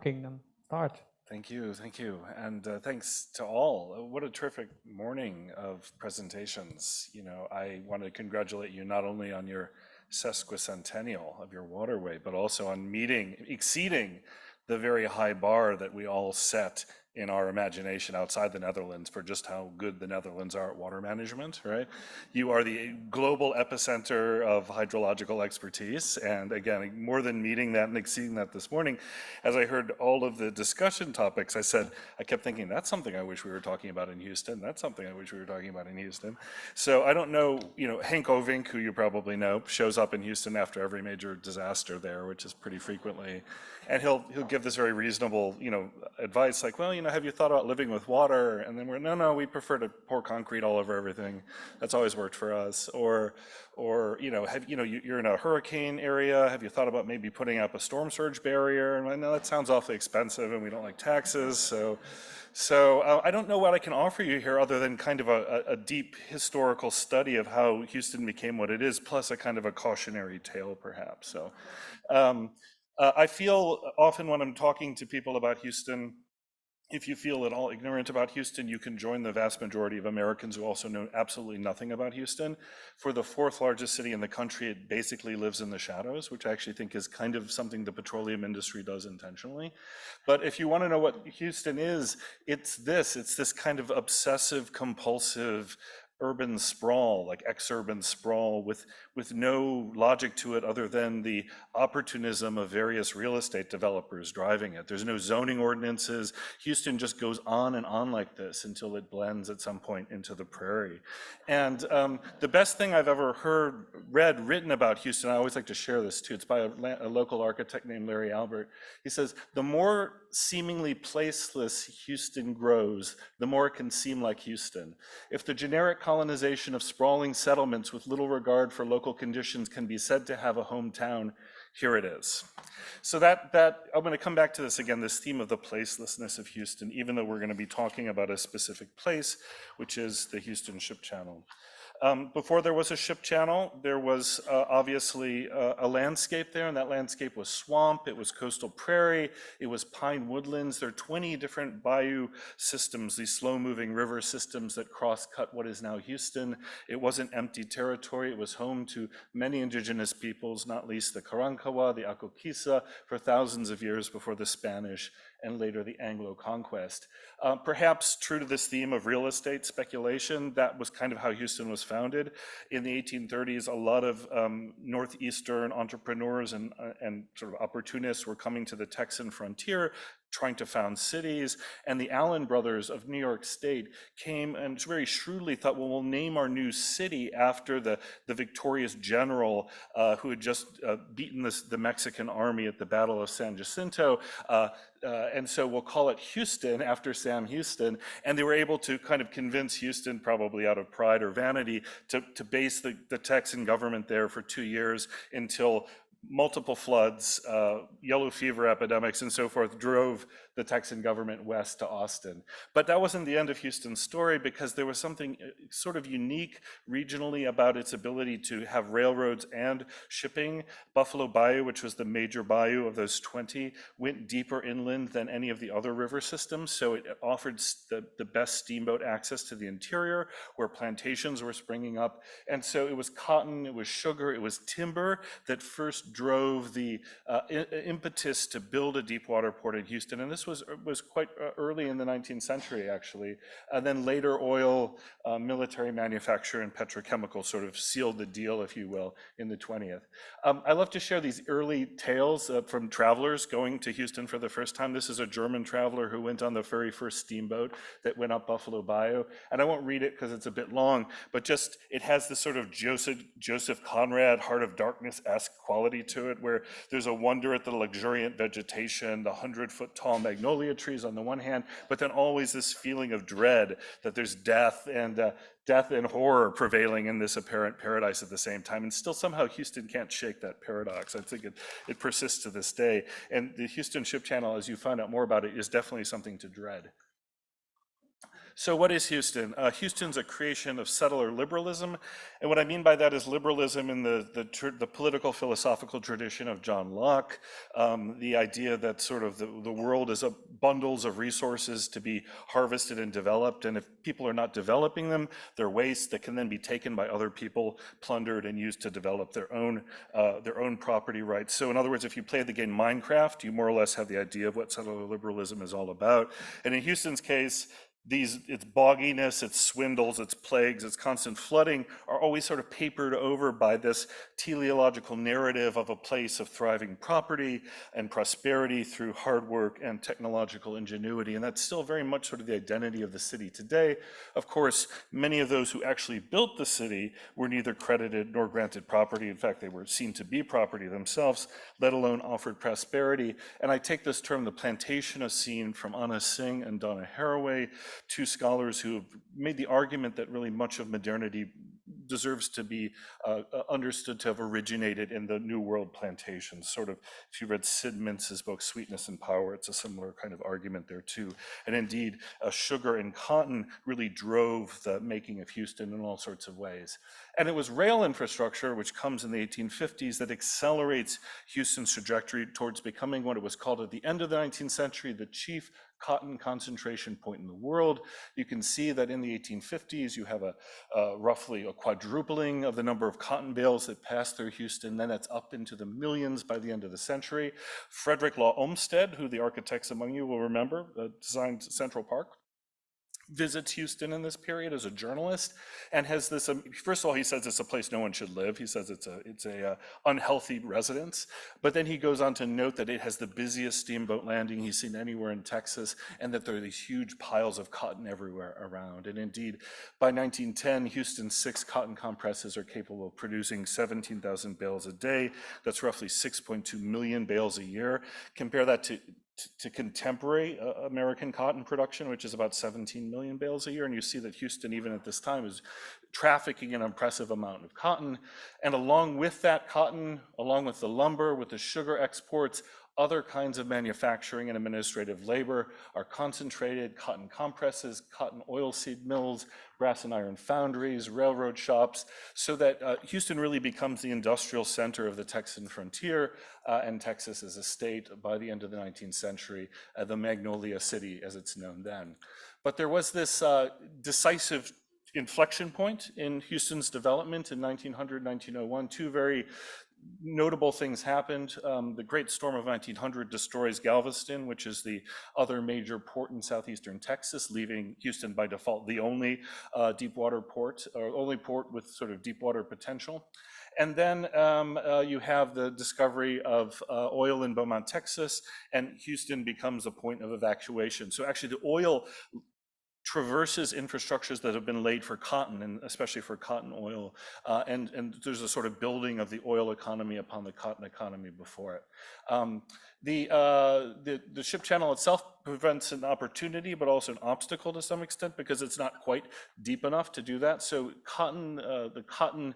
Kingdom start. Thank you, and thanks to all. What a terrific morning of presentations. You know, I want to congratulate you not only on your sesquicentennial of your waterway, but also on exceeding the very high bar that we all set in our imagination outside the Netherlands for just how good the Netherlands are at water management, right? You are the global epicenter of hydrological expertise, and again, more than meeting that and exceeding that this morning, as I heard all of the discussion topics, I kept thinking, that's something I wish we were talking about in Houston, that's something I wish we were talking about in Houston. So I don't know, you know, Henk Ovink, who you probably know, shows up in Houston after every major disaster there, which is pretty frequently, and he'll give this very reasonable, you know, advice like, well, you know, have you thought about living with water? And then no, we prefer to pour concrete all over everything. That's always worked for us. Or you know, you're in a hurricane area. Have you thought about maybe putting up a storm surge barrier? And I know that sounds awfully expensive, and we don't like taxes. So I don't know what I can offer you here other than kind of a deep historical study of how Houston became what it is, plus a kind of a cautionary tale, perhaps. So. I feel often when I'm talking to people about Houston, if you feel at all ignorant about Houston, you can join the vast majority of Americans who also know absolutely nothing about Houston. For the fourth largest city in the country, it basically lives in the shadows, which I actually think is kind of something the petroleum industry does intentionally. But if you want to know what Houston is, it's this kind of obsessive, compulsive, urban sprawl, like exurban sprawl with no logic to it other than the opportunism of various real estate developers driving it. There's no zoning ordinances. Houston just goes on and on like this until it blends at some point into the prairie. And the best thing I've ever read written about Houston, I always like to share this too, it's by a local architect named Larry Albert. He says, the more seemingly placeless Houston grows, the more it can seem like Houston. If the generic colonization of sprawling settlements with little regard for local conditions can be said to have a hometown, here it is. So that I'm going to come back to this again, this theme of the placelessness of Houston, even though we're going to be talking about a specific place, which is the Houston Ship Channel. Before there was a ship channel, there was obviously a landscape there, and that landscape was swamp, it was coastal prairie, it was pine woodlands. There are 20 different bayou systems, these slow-moving river systems that cross-cut what is now Houston. It wasn't empty territory, it was home to many indigenous peoples, not least the Karankawa, the Akokisa, for thousands of years before the Spanish and later the Anglo conquest. Perhaps true to this theme of real estate speculation, that was kind of how Houston was founded. In the 1830s, a lot of northeastern entrepreneurs and sort of opportunists were coming to the Texan frontier, trying to found cities, and the Allen brothers of New York State came and very shrewdly thought, well, we'll name our new city after the victorious general who had just beaten the Mexican army at the Battle of San Jacinto, and so we'll call it Houston after Sam Houston. And they were able to kind of convince Houston, probably out of pride or vanity, to base the Texan government there for 2 years until multiple floods, yellow fever epidemics, and so forth drove the Texan government west to Austin. But that wasn't the end of Houston's story, because there was something sort of unique regionally about its ability to have railroads and shipping. Buffalo Bayou, which was the major bayou of those 20, went deeper inland than any of the other river systems, so it offered the best steamboat access to the interior, where plantations were springing up. And so it was cotton, it was sugar, it was timber that first drove the impetus to build a deep water port in Houston. And this was quite early in the 19th century, actually. And then later oil, military manufacture, and petrochemical sort of sealed the deal, if you will, in the 20th. I love to share these early tales from travelers going to Houston for the first time. This is a German traveler who went on the very first steamboat that went up Buffalo Bayou. And I won't read it because it's a bit long, but just it has this sort of Joseph Conrad, Heart of Darkness-esque quality to it, where there's a wonder at the luxuriant vegetation, the 100-foot-tall magnolia trees on the one hand, but then always this feeling of dread that there's death and horror prevailing in this apparent paradise at the same time. And still somehow Houston can't shake that paradox. I think it persists to this day. And the Houston Ship Channel, as you find out more about it, is definitely something to dread. So what is Houston? Houston's a creation of settler liberalism. And what I mean by that is liberalism in the political philosophical tradition of John Locke, the idea that sort of the world is bundles of resources to be harvested and developed. And if people are not developing them, they're waste that can then be taken by other people, plundered and used to develop their own property rights. So in other words, if you play the game Minecraft, you more or less have the idea of what settler liberalism is all about. And in Houston's case, its bogginess, its swindles, its plagues, its constant flooding are always sort of papered over by this teleological narrative of a place of thriving property and prosperity through hard work and technological ingenuity. And that's still very much sort of the identity of the city today. Of course, many of those who actually built the city were neither credited nor granted property. In fact, they were seen to be property themselves, let alone offered prosperity. And I take this term, the plantationist scene, from Anna Singh and Donna Haraway, two scholars who have made the argument that really much of modernity deserves to be understood to have originated in the New World plantations. Sort of, if you read Sid Mintz's book, Sweetness and Power, it's a similar kind of argument there too. And indeed, sugar and cotton really drove the making of Houston in all sorts of ways. And it was rail infrastructure, which comes in the 1850s, that accelerates Houston's trajectory towards becoming what it was called at the end of the 19th century, the chief cotton concentration point in the world. You can see that in the 1850s, you have roughly a quadrupling of the number of cotton bales that pass through Houston. Then it's up into the millions by the end of the century. Frederick Law Olmsted, who the architects among you will remember, designed Central Park, visits Houston in this period as a journalist and has this, first of all, he says it's a place no one should live. He says it's a unhealthy residence, but then he goes on to note that it has the busiest steamboat landing he's seen anywhere in Texas, and that there are these huge piles of cotton everywhere around. And indeed, by 1910, Houston's 6 cotton compresses are capable of producing 17,000 bales a day. That's roughly 6.2 million bales a year. Compare that to contemporary American cotton production, which is about 17 million bales a year. And you see that Houston, even at this time, is trafficking an impressive amount of cotton. And along with that cotton, along with the lumber, with the sugar exports, other kinds of manufacturing and administrative labor are concentrated: cotton compresses, cotton oilseed mills, brass and iron foundries, railroad shops, so that Houston really becomes the industrial center of the Texan frontier, and Texas as a state by the end of the 19th century, the Magnolia City as it's known then. But there was this decisive inflection point in Houston's development in 1900, 1901. Two very notable things happened. The Great Storm of 1900 destroys Galveston, which is the other major port in southeastern Texas, leaving Houston by default the only deep water port, or only port with sort of deep water potential. And then you have the discovery of oil in Beaumont, Texas, and Houston becomes a point of evacuation. So actually the oil traverses infrastructures that have been laid for cotton, and especially for cotton oil, and there's a sort of building of the oil economy upon the cotton economy before it. The ship channel itself presents an opportunity, but also an obstacle to some extent, because it's not quite deep enough to do that. So the cotton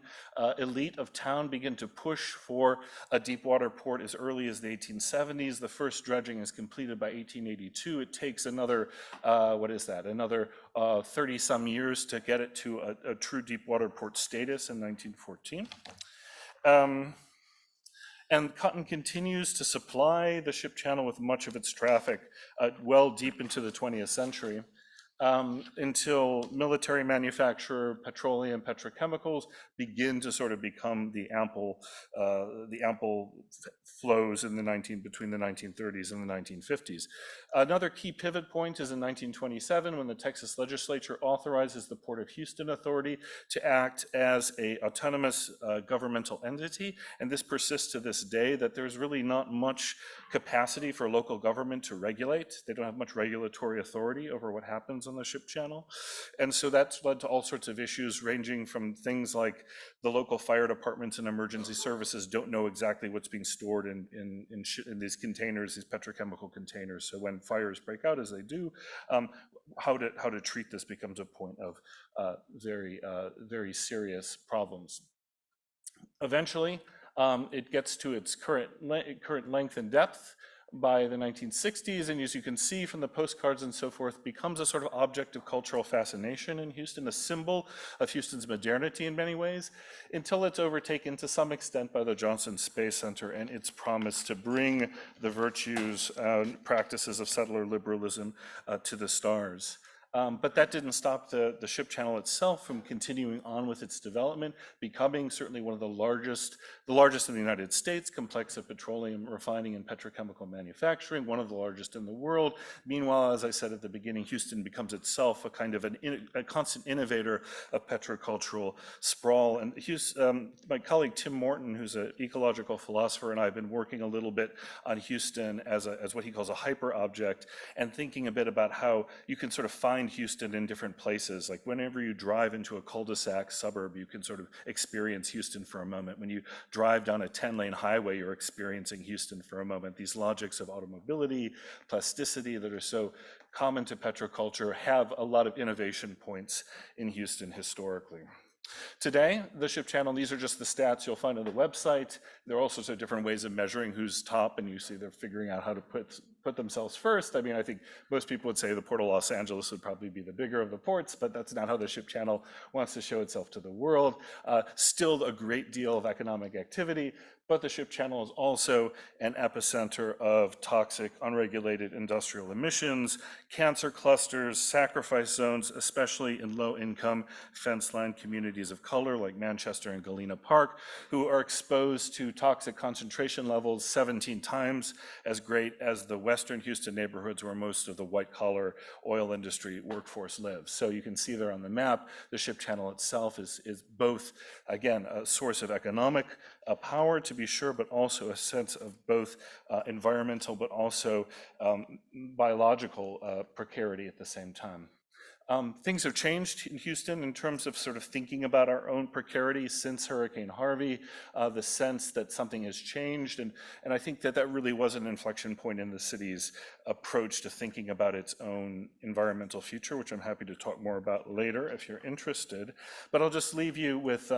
elite of town begin to push for a deep water port as early as the 1870s. The first dredging is completed by 1882. It takes another, another 30 some years to get it to a true deep water port status in 1914. And cotton continues to supply the ship channel with much of its traffic well deep into the 20th century, until military manufacture, petroleum, petrochemicals begin to sort of become the ample flows in between the 1930s and the 1950s. Another key pivot point is in 1927, when the Texas legislature authorizes the Port of Houston Authority to act as an autonomous governmental entity. And this persists to this day, that there's really not much capacity for local government to regulate. They don't have much regulatory authority over what happens on the ship channel. And so that's led to all sorts of issues, ranging from things like the local fire departments and emergency services don't know exactly what's being stored in these containers, these petrochemical containers. So when fires break out, as they do, how to treat this becomes a point of very serious problems. Eventually, it gets to its current length and depth. by the 1960s, and as you can see from the postcards and so forth, becomes a sort of object of cultural fascination in Houston, a symbol of Houston's modernity in many ways, until it's overtaken to some extent by the Johnson Space Center and its promise to bring the virtues and practices of settler liberalism to the stars. But that didn't stop the ship channel itself from continuing on with its development, becoming certainly one of the largest in the United States, complex of petroleum refining and petrochemical manufacturing, one of the largest in the world. Meanwhile, as I said at the beginning, Houston becomes itself a kind of a constant innovator of petrocultural sprawl. And my colleague Tim Morton, who's an ecological philosopher, and I have been working a little bit on Houston as what he calls a hyper object, and thinking a bit about how you can sort of find Houston in different places. Like whenever you drive into a cul-de-sac suburb, you can sort of experience Houston for a moment. When you drive down a 10-lane highway, you're experiencing Houston for a moment. These logics of automobility, plasticity that are so common to petroculture have a lot of innovation points in Houston historically. Today, the ship channel, these are just the stats you'll find on the website. There are all sorts of different ways of measuring who's top, and you see they're figuring out how to put themselves first. I mean, I think most people would say the Port of Los Angeles would probably be the bigger of the ports, but that's not how the ship channel wants to show itself to the world. Still a great deal of economic activity, but the ship channel is also an epicenter of toxic, unregulated industrial emissions, cancer clusters, sacrifice zones, especially in low-income fence-line communities of color like Manchester and Galena Park, who are exposed to toxic concentration levels 17 times as great as the Western Houston neighborhoods where most of the white-collar oil industry workforce lives. So you can see there on the map, the ship channel itself is both, again, a source of economic power, to be sure, but also a sense of both environmental but also biological precarity at the same time. Things have changed in Houston in terms of sort of thinking about our own precarity since Hurricane Harvey, the sense that something has changed. And I think that really was an inflection point in the city's approach to thinking about its own environmental future, which I'm happy to talk more about later if you're interested. But I'll just leave you with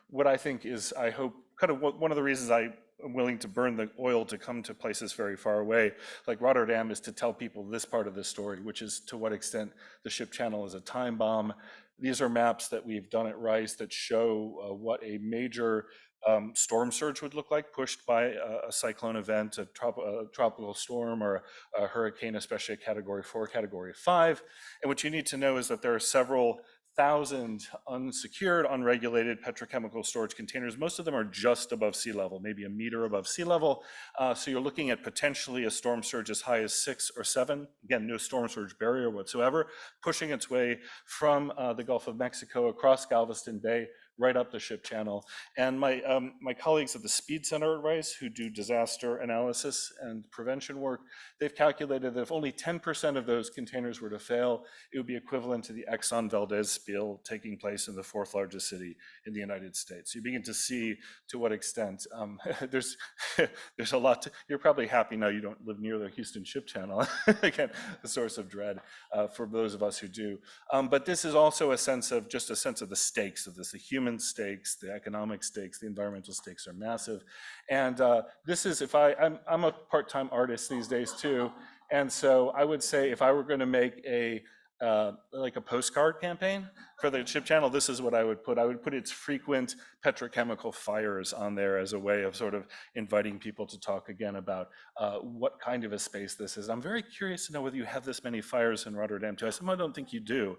what I think is, I hope, kind of one of the reasons I'm willing to burn the oil to come to places very far away, like Rotterdam, is to tell people this part of the story, which is to what extent the ship channel is a time bomb. These are maps that we've done at Rice that show what a major storm surge would look like, pushed by a cyclone event, a tropical storm, or a hurricane, especially a Category 4, Category 5. And what you need to know is that there are several thousand unsecured, unregulated petrochemical storage containers. Most of them are just above sea level, maybe a meter above sea level. So you're looking at potentially a storm surge as high as 6 or 7. Again, no storm surge barrier whatsoever, pushing its way from the Gulf of Mexico across Galveston Bay, right up the ship channel. And my colleagues at the Speed Center at Rice, who do disaster analysis and prevention work, they've calculated that if only 10% of those containers were to fail, it would be equivalent to the Exxon Valdez spill taking place in the 4th largest city in the United States. You begin to see to what extent there's a lot to, you're probably happy now you don't live near the Houston ship channel. Again, a source of dread for those of us who do. But this is also a sense of the stakes of this, the human stakes, the economic stakes, the environmental stakes are massive. And this is, I'm a part-time artist these days too. And so I would say if I were going to make like a postcard campaign for the ship channel, this is what I would put. I would put its frequent petrochemical fires on there as a way of sort of inviting people to talk again about what kind of a space this is. I'm very curious to know whether you have this many fires in Rotterdam too. I don't think you do.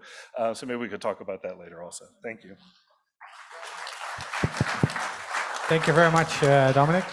So maybe we could talk about that later also. Thank you. Thank you very much, Dominic.